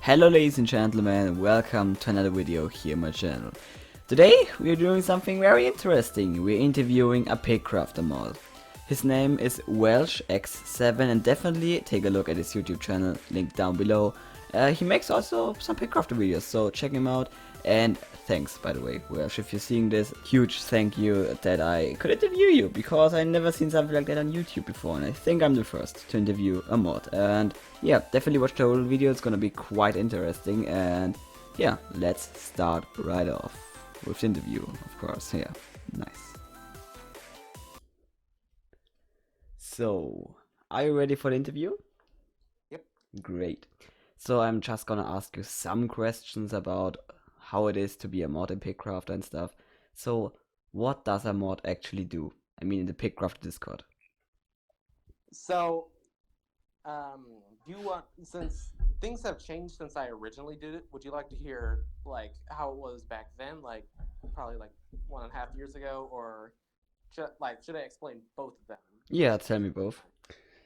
Hello ladies and gentlemen, welcome to another video here on my channel. Today we are doing something very interesting. We're interviewing a PICKCRAFTER mod. His name is WelshX7 and definitely take a look at his YouTube channel, link down below. He makes also some PICKCRAFTER videos, so check him out. And thanks, by the way, Welsh, if you're seeing this, huge thank you that I could interview you, because I never seen something like that on YouTube before, and I think I'm the first to interview a mod. And yeah, definitely watch the whole video, it's gonna be quite interesting, and yeah, let's start right off with the interview, of course. Yeah, nice. So, are you ready for the interview? Yep. Great. So I'm just gonna ask you some questions about how it is to be a mod in Pickcraft and stuff. So what does a mod actually do? I mean in the Pickcraft Discord. So, do you want, since things have changed since I originally did it, would you like to hear like how it was back then, like probably like 1.5 years ago, or should I explain both of them? Yeah, tell me both.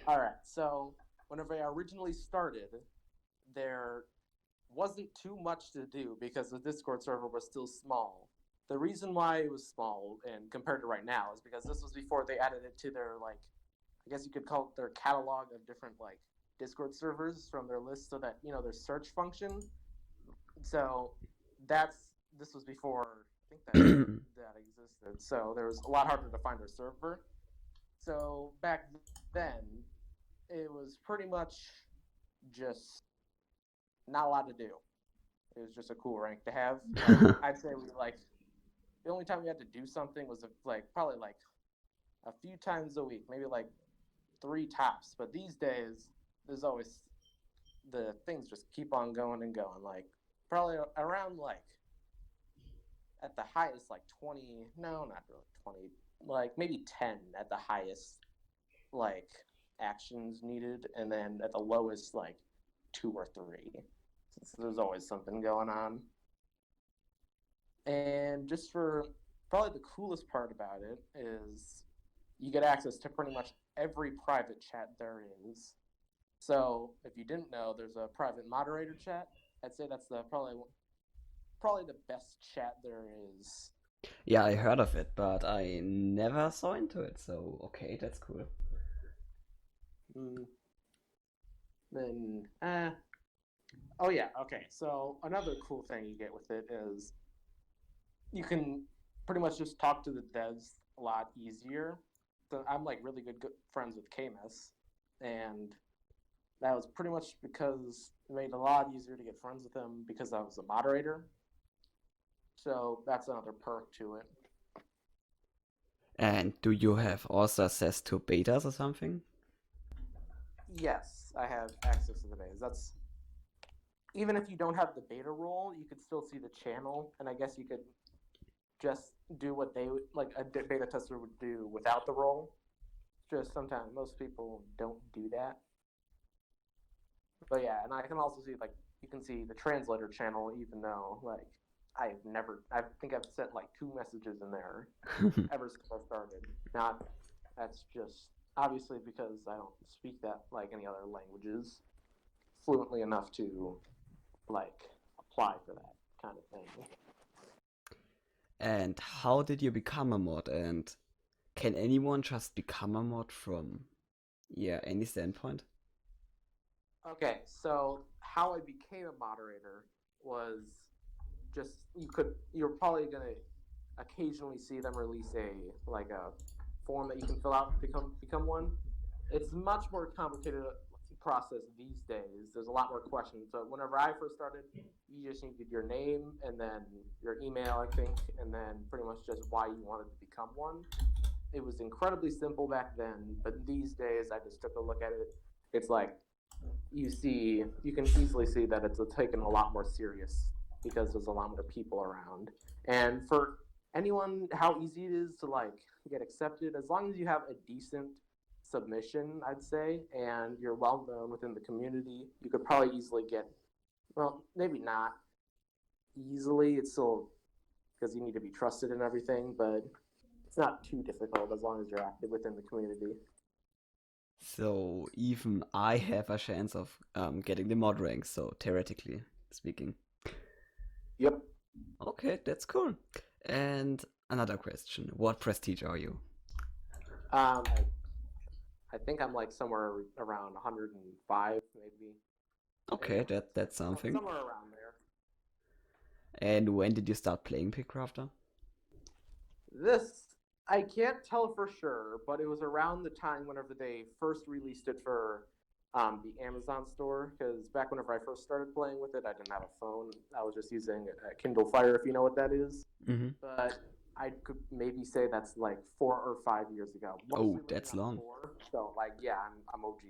All right. So, whenever I originally started, there wasn't too much to do because the Discord server was still small. The reason why it was small and compared to right now is because this was before they added it to their, like, I guess you could call it their catalog of different like Discord servers from their list, so that their search function. So this was before I think that existed. So there was a lot harder to find their server. So back then, it was pretty much just not a lot to do. It was just a cool rank to have. Like, I'd say the only time we had to do something was probably like a few times a week, maybe like 3 tops. But these days, there's always the things just keep on going and going. Like probably around like at the highest like 20. No, not really 20. Like maybe 10 at the highest like actions needed, and then at the lowest like 2 or 3. So there's always something going on. And just for probably the coolest part about it is you get access to pretty much every private chat there is. So if you didn't know, there's a private moderator chat. I'd say that's probably the best chat there is. Yeah, I heard of it, but I never saw into it, so okay, that's cool. Mm, then, oh yeah, okay. So another cool thing you get with it is you can pretty much just talk to the devs a lot easier. So I'm like really good friends with KMS, and that was pretty much because it made it a lot easier to get friends with him because I was a moderator. So that's another perk to it. And do you have also access to betas or something? Yes, I have access to the betas. That's even if you don't have the beta role, you could still see the channel, and I guess you could just do what they like a beta tester would do without the role. Just sometimes most people don't do that. But yeah, and I can also see like you can see the translator channel, even though like I think I've sent like 2 messages in there ever since I started. Not That's just obviously because I don't speak that like any other languages fluently enough to like apply for that kind of thing. And how did you become a mod? And can anyone just become a mod from, yeah, any standpoint? Okay, so how I became a moderator was just you're probably gonna occasionally see them release a form that you can fill out to become one. It's much more complicated process these days. There's a lot more questions. So whenever I first started, you just needed your name and then your email, I think, and then pretty much just why you wanted to become one. It was incredibly simple back then, but these days I just took a look at it. It's like you can easily see that it's taken a lot more serious because there's a lot more people around. And for anyone, how easy it is to like get accepted, as long as you have a decent submission, I'd say, and you're well known within the community, you could probably easily get, well, maybe not easily, it's still because you need to be trusted and everything, but it's not too difficult as long as you're active within the community. So even I have a chance of getting the mod rank, so theoretically speaking. Yep. Okay, that's cool. And another question. What prestige are you? I think I'm like somewhere around 105, maybe. Okay, Yeah, that's something. somewhere around there. And when did you start playing Pickcrafter? This I can't tell for sure, but it was around the time whenever they first released it for the Amazon store. Because back whenever I first started playing with it, I didn't have a phone. I was just using a Kindle Fire, if you know what that is. Mm-hmm. But I could maybe say that's like 4 or 5 years ago. Oh, Mostly looking that's on long. 4. So like, yeah, I'm OG.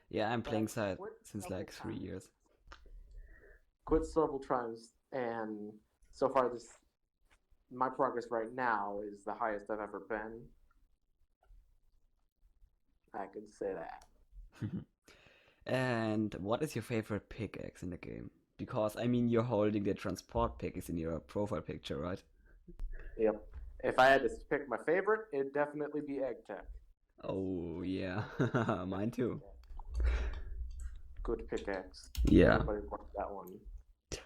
Yeah, I'm But playing I side quit since several like 3 years. times. Quit several times, and so far this my progress right now is the highest I've ever been. I could say that. And what is your favorite pickaxe in the game? Because I mean, you're holding the transport pickaxe in your profile picture, right? Yep. If I had to pick my favorite, it'd definitely be Egg Tech. Oh yeah, mine too. Good pickaxe. Yeah. Everybody wants that one.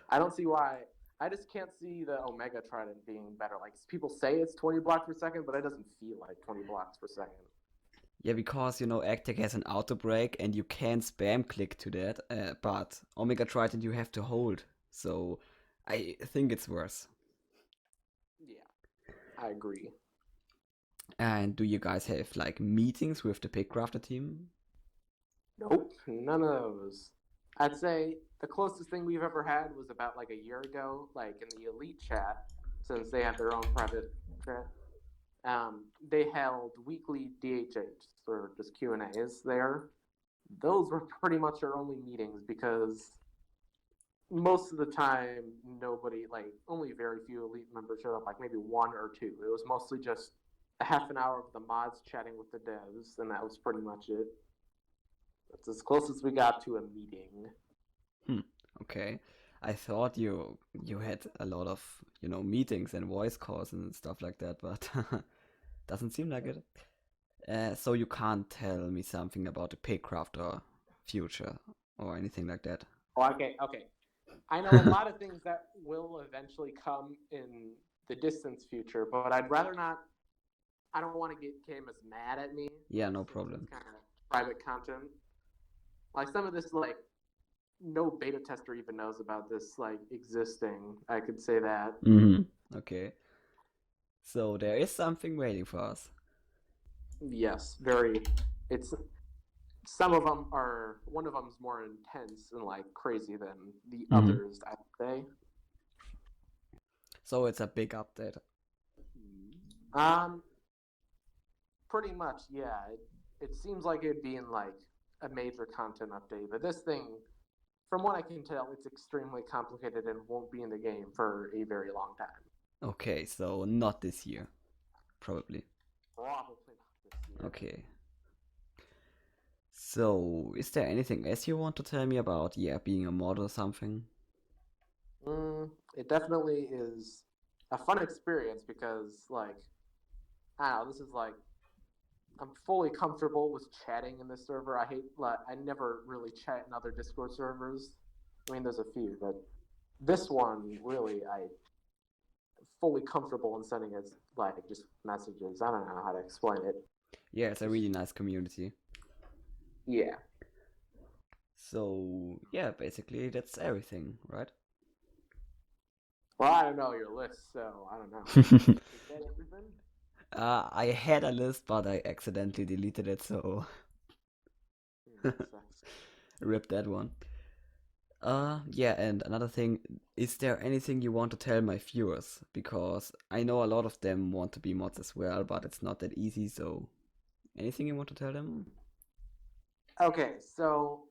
I don't see why. I just can't see the Omega Trident being better. Like people say it's 20 blocks per second, but it doesn't feel like 20 blocks per second. Yeah, because you know Actec has an auto break and you can spam click to that, but Omega Trident you have to hold. So I think it's worse. Yeah, I agree. And do you guys have like meetings with the Pickcrafter team? Nope, none of those. I'd say the closest thing we've ever had was about like a year ago, like in the Elite chat, since they have their own private chat. They held weekly DHHs or just Q and A's there. Those were pretty much our only meetings because most of the time nobody, like only very few elite members showed up, like maybe one or two. It was mostly just a half an hour of the mods chatting with the devs, and that was pretty much it. That's as close as we got to a meeting. Hmm. Okay. I thought you had a lot of meetings and voice calls and stuff like that, but doesn't seem like it. So you can't tell me something about the Pickcrafter future or anything like that. Oh, okay. I know a lot of things that will eventually come in the distant future, but I'd rather not. I don't want to get Camus mad at me Yeah, no since it's problem. kind of private content. Like some of this, like no beta tester even knows about this like existing. I could say that. Okay. So there is something waiting for us. Yes, very. It's some of them are. One of them's more intense and like crazy than the others. I'd say. So it's a big update. Um, pretty much, yeah. It seems like it'd be in like a major content update, but this thing, from what I can tell, it's extremely complicated and won't be in the game for a very long time. Okay, so not this year, probably. Probably not this year. Okay. So, is there anything else you want to tell me about, yeah, being a mod or something? It definitely is a fun experience because, like, I don't know, this is like I'm fully comfortable with chatting in this server. I never really chat in other Discord servers. I mean, there's a few, but this one really I fully comfortable in sending it like just messages. I don't know how to explain it. Yeah, it's a really nice community. Yeah. So, yeah, basically that's everything, right? Well, I don't know your list, so I don't know. Is that everything? I had a list, but I accidentally deleted it, so That sucks. rip that one. Yeah, and another thing, is there anything you want to tell my viewers? Because I know a lot of them want to be mods as well, but it's not that easy, so anything you want to tell them? Okay, so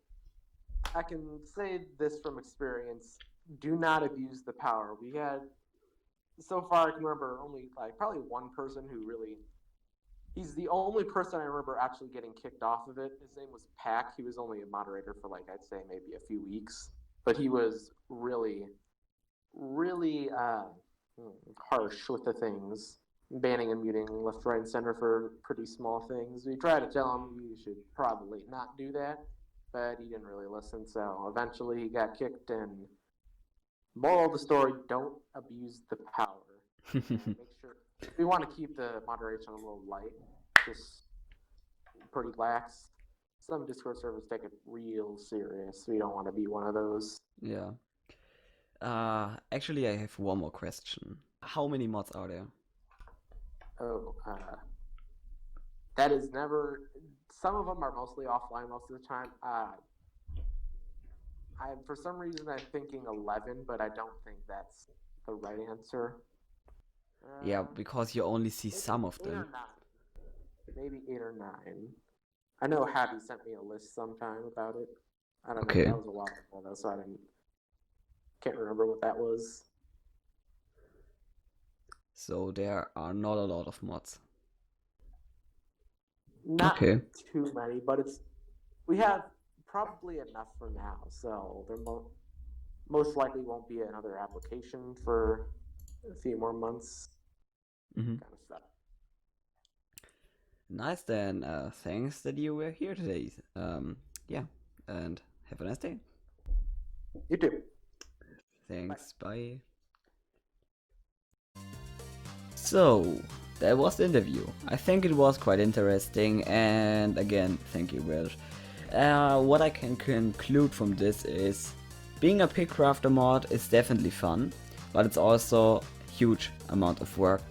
I can say this from experience. Do not abuse the power. We had so far I can remember only like probably one person who really he's the only person I remember actually getting kicked off of it. His name was Pack. He was only a moderator for like I'd say maybe a few weeks. But he was really, really harsh with the things. banning and muting left, right, and center for pretty small things. We tried to tell him you should probably not do that, but he didn't really listen, so eventually he got kicked, and moral of the story, don't abuse the power. And make sure, we want to keep the moderation a little light, just pretty lax. Some Discord servers take it real serious. We don't want to be one of those. Yeah. Actually, I have one more question. How many mods are there? Oh, that is never. Some of them are mostly offline most of the time. For some reason I'm thinking 11, but I don't think that's the right answer. Yeah, because you only see some of them. 8 or 9. Maybe 8 or 9. I know Happy sent me a list sometime about it. I don't know. Okay. That was a while ago though, so can't remember what that was. So there are not a lot of mods. Not Okay. too many, but we have probably enough for now. So there most likely won't be another application for a few more months. Mm-hmm. Kind of stuff. Nice then. Thanks that you were here today. Yeah, and have a nice day. You too. Thanks. Bye. So, that was the interview. I think it was quite interesting, and again, thank you, Welsh. What I can conclude from this is, being a Pickcrafter mod is definitely fun, but it's also a huge amount of work.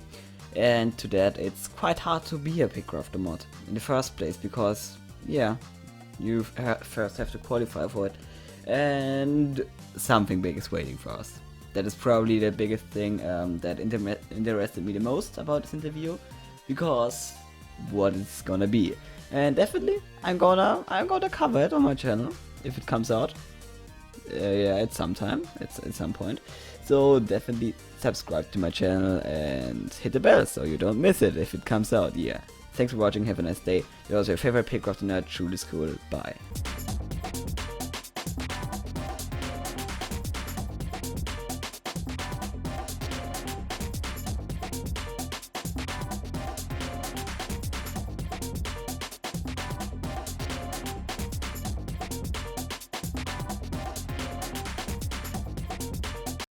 And to that, it's quite hard to be a Pickcrafter mod in the first place, because, yeah, you first have to qualify for it, and something big is waiting for us. That is probably the biggest thing that interested me the most about this interview, because what it's gonna be. And definitely, I'm gonna cover it on my channel if it comes out. Yeah, at some time, at some point. So definitely subscribe to my channel and hit the bell so you don't miss it if it comes out. Yeah. Thanks for watching. Have a nice day. It was your favorite Pickcraft nerd. Truly cool. Bye.